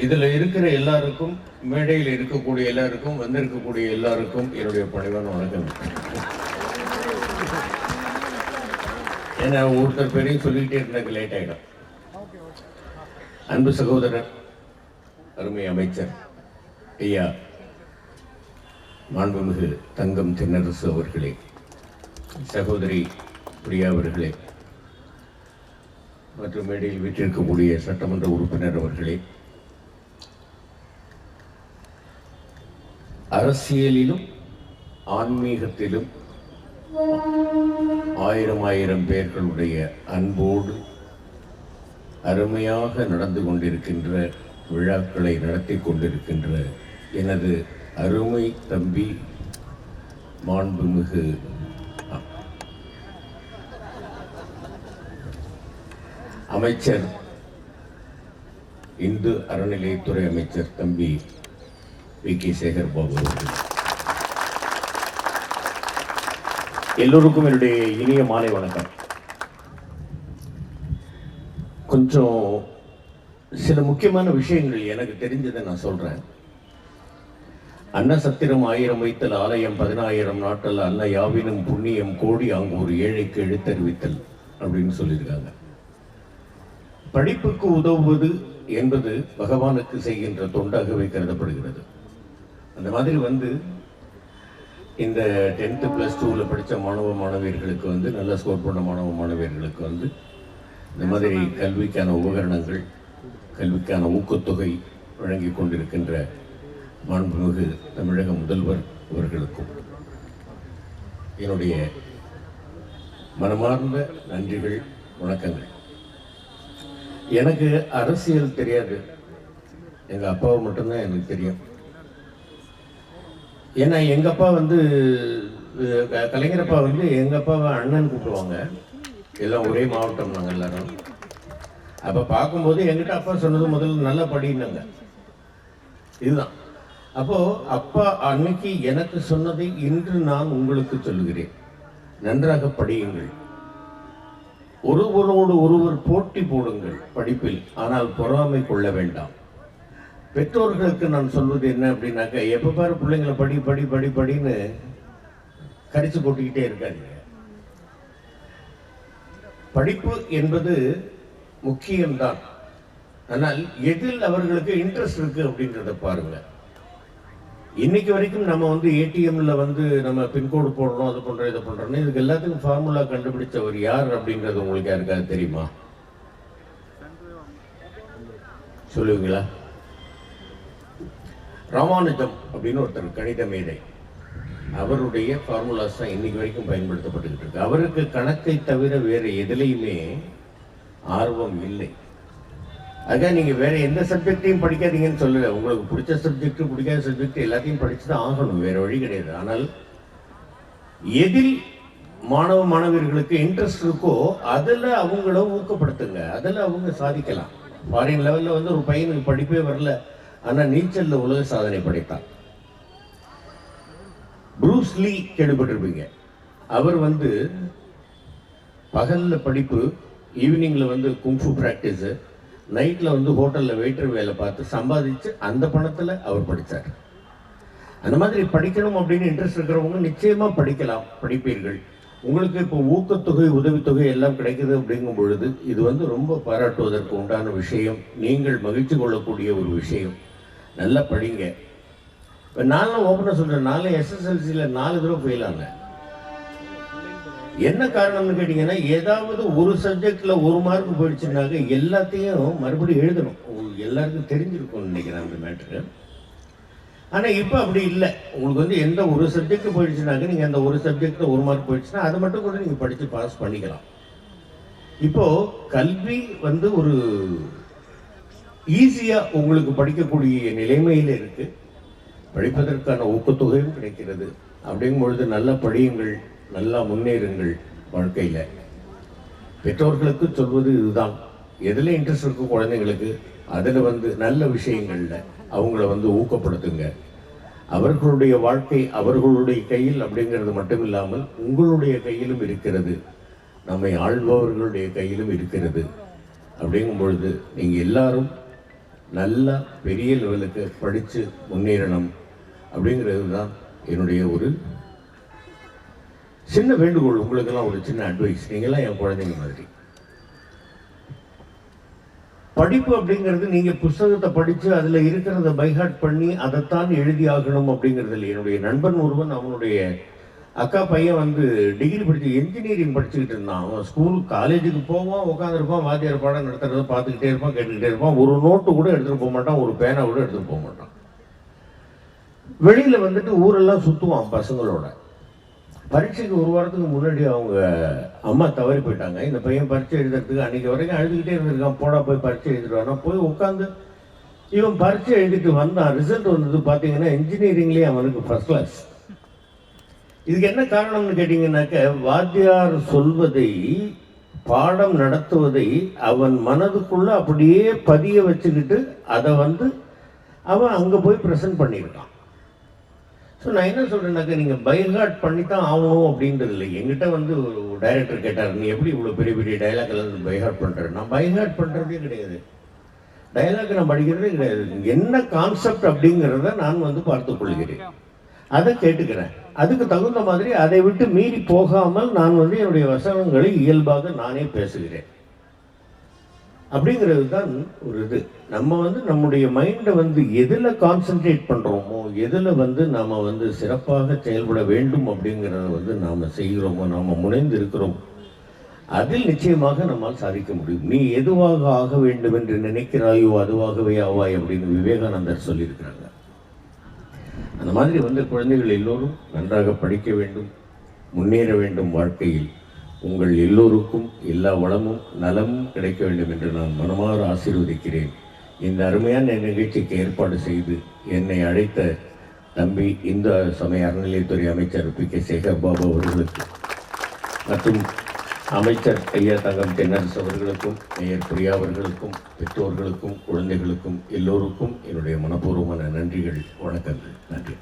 இதில் இருக்கிற எல்லாருக்கும், மேடையில் இருக்கக்கூடிய எல்லாருக்கும், வந்திருக்கக்கூடிய எல்லாருக்கும் என்னுடைய பணிவான வணக்கம். ஏன்னா ஒருத்தர் பேரையும் சொல்லிக்கிட்டே இருந்தாக்க லேட் ஆகிடும். அன்பு சகோதரர், அருமை அமைச்சர் ஐயா மாண்புமிகு தங்கம் தென்னரசு அவர்களே, சகோதரி பிரியா அவர்களே, மற்றும் மேடையில் வீற்றிருக்கக்கூடிய சட்டமன்ற உறுப்பினர் அவர்களே, அரசியலிலும் ஆன்மீகத்திலும் ஆயிரம் பேர்களுடைய அன்போடு அருமையாக நடந்து கொண்டிருக்கின்ற விழாக்களை நடத்தி கொண்டிருக்கின்ற எனது அருமை தம்பி மாண்புமிகு அமைச்சர், இந்து அறநிலையத்துறை அமைச்சர் தம்பி வி.கே. சேகர் பாபு அவர்கள், எல்லோருக்கும் என்னுடைய இனிய மாலை வணக்கம். கொஞ்சம் சில முக்கியமான விஷயங்கள் எனக்கு தெரிஞ்சதை நான் சொல்றேன். அன்னசத்திரம் 1000 வைத்தல், ஆலயம் 10000 நாட்டல், அன்ன யாவினும் புண்ணியம் கோடி அங்கு ஒரு ஏழைக்கு எழுத்தறிவித்தல் அப்படின்னு சொல்லியிருக்காங்க. படிப்புக்கு உதவுவது என்பது பகவானுக்கு செய்கின்ற தொண்டாகவே கருதப்படுகிறது. அந்த மாதிரி இந்த 10th +2 படித்த மாணவ மாணவியர்களுக்கு நல்ல ஸ்கோர் பண்ண மாணவ மாணவியர்களுக்கு இந்த மாதிரி கல்விக்கான உபகரணங்கள், கல்விக்கான ஊக்கத்தொகை வழங்கி கொண்டிருக்கின்ற மாண்புமிகு தமிழக முதல்வர் அவர்களுக்கும் என்னுடைய மனமார்ந்த நன்றிகள், வணக்கங்கள். எனக்கு அரசியல் தெரியாது, எங்கள் அப்பாவை மட்டும்தான் எனக்கு தெரியும். ஏன்னா எங்கள் அப்பா கலைஞரப்பா எங்கள் அப்பாவை அண்ணன் கூப்பிடுவாங்க. எல்லாம் ஒரே மாவட்டம் நாங்கள் எல்லாரும். அப்போ பார்க்கும்போது எங்கிட்ட அப்பா சொன்னது முதல்ல நல்லா படினாங்க. இதுதான். அப்போது அப்பா அன்னைக்கு எனக்கு சொன்னதை இன்று நான் உங்களுக்கு சொல்லுகிறேன். நன்றாக படியுங்கள், ஒருவரோடு ஒருவர் போட்டி போடுங்கள் படிப்பில், ஆனால் பொறாமை கொள்ள வேண்டாம். பெற்றோர்களுக்கு நான் சொல்வது என்ன அப்படின்னாக்க, எப்போ பாரு பிள்ளைங்களை படி படி படி படின்னு கரிச்சு போட்டுக்கிட்டே இருக்காங்க. படிப்பு என்பது முக்கியம்தான், ஆனால் எதில் அவர்களுக்கு இன்ட்ரெஸ்ட் இருக்கு அப்படின்றத பாருங்க. இன்னைக்கு வரைக்கும் நம்ம ஏடிஎம்ல நம்ம பின்கோடு போடுறோம், அது பண்றோம், இதை பண்றோம். இதுக்கு எல்லாத்துக்கும் ஃபார்முலா கண்டுபிடிச்சவர் யார் அப்படின்றது உங்களுக்கு யாருக்காவது தெரியுமா? சொல்லுவீங்களா? ராமானுஜம் அப்படின்னு ஒருத்தர் கணித மேதை, அவருடைய ஃபார்முலாஸ் தான் இன்னைக்கு வரைக்கும் பயன்படுத்தப்பட்டுக்கிட்டு இருக்கு. அவருக்கு கணக்கை தவிர வேறு எதுலையுமே ஆர்வம் இல்லை. அதான் நீங்க வேற எந்த சப்ஜெக்டையும் படிக்காதீங்கன்னு சொல்லல. உங்களுக்கு பிடிச்ச சப்ஜெக்ட், பிடிக்காத சப்ஜெக்ட் எல்லாத்தையும் படிச்சுதான் ஆகணும், வேற வழி கிடையாது. ஆனால் எதில் மாணவ மாணவர்களுக்கு இன்ட்ரெஸ்ட் இருக்கோ அதில் அவங்கள ஊக்கப்படுத்துங்க, அதில் அவங்க சாதிக்கலாம். ஃபாரின் லெவலில் ஒரு பையனுக்கு படிப்பே வரல, ஆனால் நீச்சலில் உலக சாதனை படைத்தான். ப்ரூஸ் லீ கேள்விப்பட்டிருப்பீங்க. அவர் பகலில் படிப்பு, ஈவினிங்கில் குங்ஃபு ப்ராக்டிஸு, நைட்டில் ஹோட்டலில் வெயிட்டர் வேலை பார்த்து சம்பாதிச்சு அந்த பணத்தில் அவர் படித்தார். அந்த மாதிரி படிக்கணும் அப்படின்னு இன்ட்ரெஸ்ட் இருக்கிறவங்க நிச்சயமாக படிக்கலாம், படிப்பீர்கள். உங்களுக்கு இப்போ ஊக்கத்தொகை, உதவித்தொகை எல்லாம் கிடைக்குது அப்படிங்கும் பொழுது இது ரொம்ப பாராட்டுவதற்கு உண்டான விஷயம், நீங்கள் மகிழ்ச்சி கொள்ளக்கூடிய ஒரு விஷயம். நல்லா படிங்க. இப்போ நானும் ஓப்பனாக சொல்கிறேன், நானும் எஸ்எஸ்எல்சியில் 4 தடவை ஃபெயில் ஆனேன். என்ன காரணம்னு கேட்டீங்கன்னா, ஏதாவது ஒரு சப்ஜெக்ட்ல 1 மார்க் போயிடுச்சுனாக்க எல்லாத்தையும் மறுபடியும் எழுதணும். எல்லாருக்கும் தெரிஞ்சிருக்கும்னு நினைக்கிறேன் அந்த மேட்ரு. ஆனால் இப்போ அப்படி இல்லை. உங்களுக்கு எந்த ஒரு சப்ஜெக்ட் போயிடுச்சுனாக்க நீங்கள் அந்த ஒரு சப்ஜெக்ட்ல 1 மார்க் போயிடுச்சுன்னா அதை மட்டும் கூட நீங்கள் படித்து பாஸ் பண்ணிக்கலாம். இப்போ கல்வி ஒரு ஈஸியாக உங்களுக்கு படிக்கக்கூடிய நிலைமையில் இருக்கு. படிப்பதற்கான ஊக்கத்தொகையும் கிடைக்கிறது. அப்படிங்கும் பொழுது நல்லா படியுங்கள், நல்லா முன்னேறுங்கள் வாழ்க்கையில். பெற்றோர்களுக்கு சொல்வது இதுதான், எதில் இன்ட்ரெஸ்ட் இருக்கும் குழந்தைங்களுக்கு அதில் நல்ல விஷயங்களில் அவங்கள ஊக்கப்படுத்துங்க. அவர்களுடைய வாழ்க்கை அவர்களுடைய கையில் அப்படிங்கிறது மட்டும் இல்லாமல் உங்களுடைய கையிலும் இருக்கிறது, நம்மை ஆள்பவர்களுடைய கையிலும் இருக்கிறது. அப்படிங்கும் பொழுது நீங்கள் எல்லாரும் நல்லா பெரிய லெவலுக்கு படித்து முன்னேறணும் அப்படிங்கிறது தான் என்னுடைய ஒரு சின்ன வேண்டுகோள். உங்களுக்கெல்லாம் ஒரு சின்ன அட்வைஸ். நீங்களாம் என் குழந்தைங்க மாதிரி. படிப்பு அப்படிங்கிறது நீங்கள் புஸ்தகத்தை படித்து அதில் இருக்கிறத பைஹார்ட் பண்ணி அதைத்தான் எழுதி ஆகணும் அப்படிங்கிறது இல்லை. என்னுடைய நண்பன் ஒருவன் அவனுடைய அக்கா பையன் வந்து டிகிரி படித்து என்ஜினியரிங் படிச்சுக்கிட்டு இருந்தான். அவன் ஸ்கூலுக்கு காலேஜுக்கு போவான், உட்காந்துருப்பான், வாத்தியார் பாடம் நடத்துறத பார்த்துக்கிட்டே இருப்பான், கேட்டுக்கிட்டே இருப்பான். ஒரு நோட்டு கூட எடுத்துகிட்டு போக மாட்டான், ஒரு பேனா கூட எடுத்துகிட்டு போக மாட்டான். வெளியில் வந்துட்டு ஊரெல்லாம் சுற்றுவான் பசங்களோட. பரீட்சைக்கு ஒரு வாரத்துக்கு முன்னாடி அவங்க அம்மா தவறி போயிட்டாங்க. இந்த பையன் பரீட்சை எழுதுறதுக்கு அன்றைக்கி வரைக்கும் அழுதுகிட்டே இருந்திருக்கான். போடா போய் பரீட்சை எழுதிடுவானா. போய் உட்காந்து இவன் பரீட்சை எழுதிட்டு வந்தான். ரிசல்ட் வந்தது பார்த்தீங்கன்னா இன்ஜினியரிங்லேயே அவனுக்கு ஃபர்ஸ்ட் கிளாஸ். இதுக்கு என்ன காரணம்னு கேட்டிங்கன்னாக்க, வாத்தியார் சொல்வதை, பாடம் நடத்துவதை அவன் மனதுக்குள்ளே அப்படியே பதிய வச்சுக்கிட்டு அதை வந்து அவன் அங்கே போய் ப்ரெசென்ட் பண்ணியிருக்கான். ஸோ நான் என்ன சொல்கிறேன்னாக்கா, நீங்கள் பைஹார்ட் பண்ணித்தான் ஆகணும் அப்படின்றது இல்லை. எங்கிட்ட வந்து ஒரு டைரக்டர் கேட்டார், நீ எப்படி இவ்வளோ பெரிய பெரிய டைலாக் எல்லாம் பைஹார்ட் பண்ணுறேன். நான் பைஹார்ட் பண்ணுறதே கிடையாது, டைலாக் நான் படிக்கிறதே கிடையாது. என்ன கான்செப்ட் அப்படிங்கிறத நான் வந்து பார்த்து கொள்கிறேன், அதை கேட்டுக்கிறேன். அதுக்கு தகுந்த மாதிரி அதை விட்டு மீறி போகாமல் நான் வந்து என்னுடைய வசனங்களை இயல்பாக நானே பேசுகிறேன். அப்படிங்கிறது தான் ஒரு இது. நம்ம வந்து நம்முடைய மைண்டை வந்து எதில் கான்சென்ட்ரேட் பண்ணுறோமோ, எதில் வந்து நாம் வந்து சிறப்பாக செயல்பட வேண்டும் அப்படிங்கிறத வந்து நாம் செய்கிறோமோ, நாம் முனைந்து இருக்கிறோம், அதில் நிச்சயமாக நம்மால் சாதிக்க முடியும். நீ எதுவாக ஆக வேண்டும் என்று நினைக்கிறாயோ அதுவாகவே ஆவாய் அப்படின்னு விவேகானந்தர் சொல்லியிருக்கிறாங்க. அந்த மாதிரி வந்து குழந்தைகள் எல்லோரும் நன்றாக படிக்க வேண்டும், முன்னேற வேண்டும். வாழ்க்கையில் உங்கள் எல்லோருக்கும் எல்லா வளமும் நலமும் கிடைக்க வேண்டும் என்று நான் மனமாற ஆசீர்வதிக்கிறேன். இந்த அருமையான நிகழ்ச்சிக்கு ஏற்பாடு செய்து என்னை அழைத்த தம்பி இந்து சமய அறநிலையத்துறை அமைச்சர் பி.கே. சேகர் பாபு அவர்களுக்கு மற்றும் அமைச்சர் ஐயா தங்கம் தென்னரசு அவர்களுக்கும், மேயர் பிரியா அவர்களுக்கும், பெற்றோர்களுக்கும், குழந்தைகளுக்கும் எல்லோருக்கும் என்னுடைய மனப்பூர்வமான நன்றிகள், வணக்கங்கள். நன்றி.